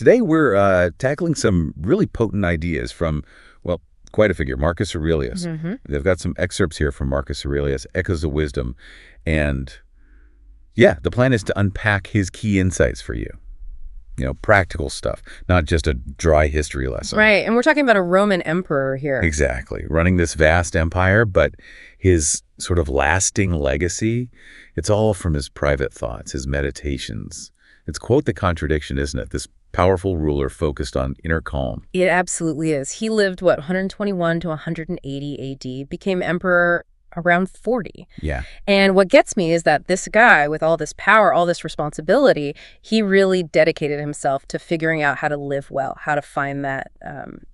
Today we're tackling some really potent ideas from, well, quite a figure, Marcus Aurelius. They've got some excerpts here from Marcus Aurelius, Echoes of Wisdom. And yeah, the plan is to unpack his key insights for you. You know, practical stuff, not just a dry history lesson. Right, and we're talking about a Roman emperor here. Exactly. Running this vast empire, but his sort of lasting legacy, it's all from his private thoughts, his meditations. It's quite the contradiction, isn't it? This powerful ruler focused on inner calm. It absolutely is. He lived, 121 to 180 AD, became emperor around 40. Yeah. And what gets me is that this guy, with all this power, all this responsibility, he really dedicated himself to figuring out how to live well, how to find that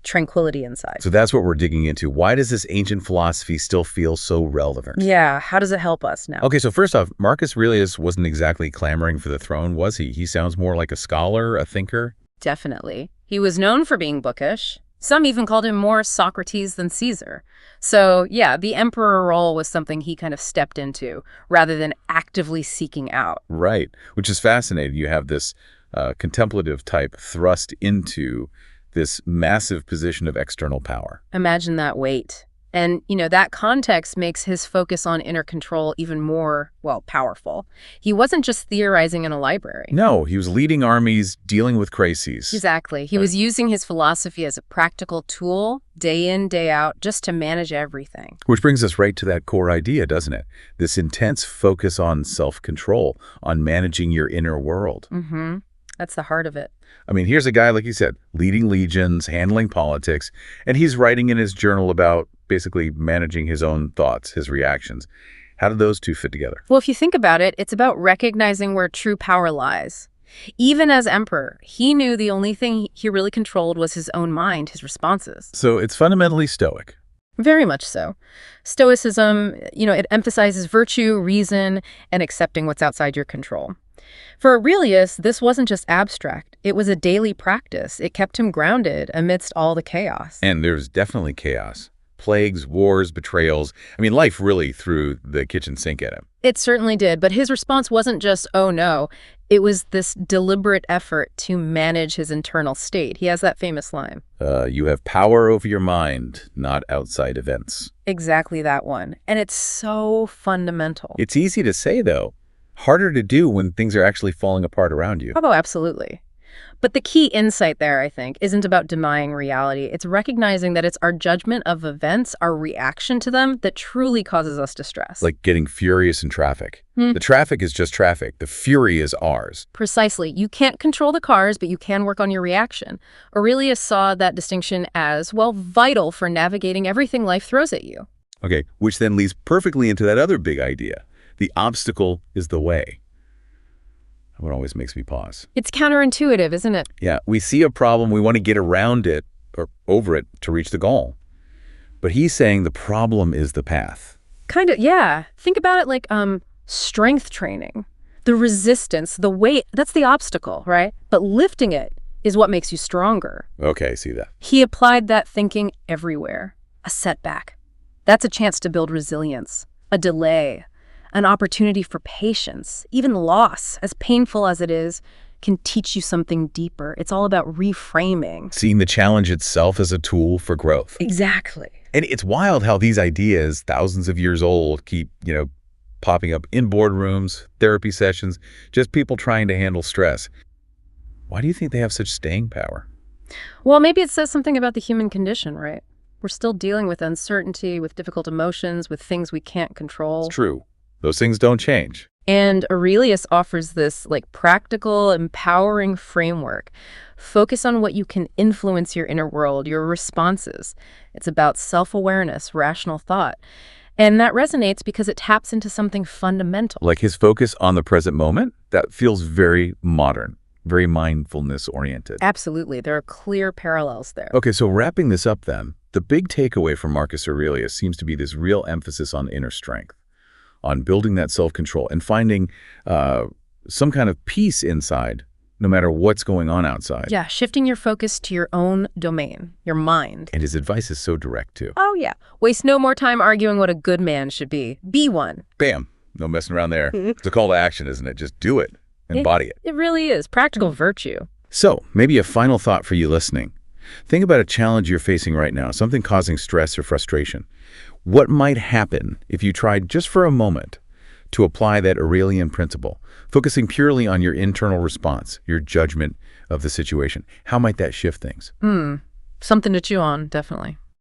tranquility inside. So that's what we're digging into. Why does this ancient philosophy still feel so relevant? Yeah, how does it help us now? Okay, so first off, Marcus Aurelius wasn't exactly clamoring for the throne, was he? He sounds more like a scholar, a thinker. Definitely. He was known for being bookish. Some even called him more Socrates than Caesar. So, yeah, the emperor role was something he kind of stepped into rather than actively seeking out. Right, which is fascinating. You have this contemplative type thrust into this massive position of external power. Imagine that weight. And, that context makes his focus on inner control even more, powerful. He wasn't just theorizing in a library. No, he was leading armies, dealing with crises. Exactly. He was using his philosophy as a practical tool, day in, day out, just to manage everything. Which brings us right to that core idea, doesn't it? This intense focus on self-control, on managing your inner world. Mm-hmm. That's the heart of it. I mean, here's a guy, like you said, leading legions, handling politics, and he's writing in his journal about basically managing his own thoughts, his reactions. How do those two fit together? Well, if you think about it, it's about recognizing where true power lies. Even as emperor, he knew the only thing he really controlled was his own mind, his responses. So it's fundamentally Stoic. Very much so. Stoicism, it emphasizes virtue, reason, and accepting what's outside your control. For Aurelius, this wasn't just abstract. It was a daily practice. It kept him grounded amidst all the chaos. And there's definitely chaos. Plagues, wars, betrayals. I mean, life really threw the kitchen sink at him. It certainly did, but his response wasn't just, oh no. It was this deliberate effort to manage his internal state. He has that famous line. You have power over your mind, not outside events. Exactly that one. And it's so fundamental. It's easy to say, though. Harder to do when things are actually falling apart around you. Oh, absolutely. But the key insight there, I think, isn't about denying reality. It's recognizing that it's our judgment of events, our reaction to them, that truly causes us distress. Like getting furious in traffic. The traffic is just traffic. The fury is ours. Precisely. You can't control the cars, but you can work on your reaction. Aurelius saw that distinction as, vital for navigating everything life throws at you. Okay, which then leads perfectly into that other big idea. The obstacle is the way. What always makes me pause. It's counterintuitive, isn't it? Yeah, we see a problem, we want to get around it or over it to reach the goal. But he's saying the problem is the path. Kind of, yeah. Think about it like strength training. The resistance, the weight, that's the obstacle, right? But lifting it is what makes you stronger. Okay, see that. He applied that thinking everywhere. A setback. That's a chance to build resilience. A delay. An opportunity for patience. Even loss, as painful as it is, can teach you something deeper. It's all about reframing. Seeing the challenge itself as a tool for growth. Exactly. And it's wild how these ideas, thousands of years old, keep, popping up in boardrooms, therapy sessions, just people trying to handle stress. Why do you think they have such staying power? Well, maybe it says something about the human condition, right? We're still dealing with uncertainty, with difficult emotions, with things we can't control. It's true. Those things don't change. And Aurelius offers this practical, empowering framework. Focus on what you can influence your inner world, your responses. It's about self-awareness, rational thought. And that resonates because it taps into something fundamental. Like his focus on the present moment? That feels very modern, very mindfulness-oriented. Absolutely. There are clear parallels there. Okay, so wrapping this up then, the big takeaway from Marcus Aurelius seems to be this real emphasis on inner strength, on building that self-control and finding some kind of peace inside, no matter what's going on outside. Yeah, shifting your focus to your own domain, your mind. And his advice is so direct, too. Oh, yeah. Waste no more time arguing what a good man should be. Be one. Bam. No messing around there. It's a call to action, isn't it? Just do it. Embody it. It really is. Practical virtue. So, maybe a final thought for you listening. Think about a challenge you're facing right now, something causing stress or frustration. What might happen if you tried just for a moment to apply that Aurelian principle, focusing purely on your internal response, your judgment of the situation? How might that shift things? Something to chew on, definitely.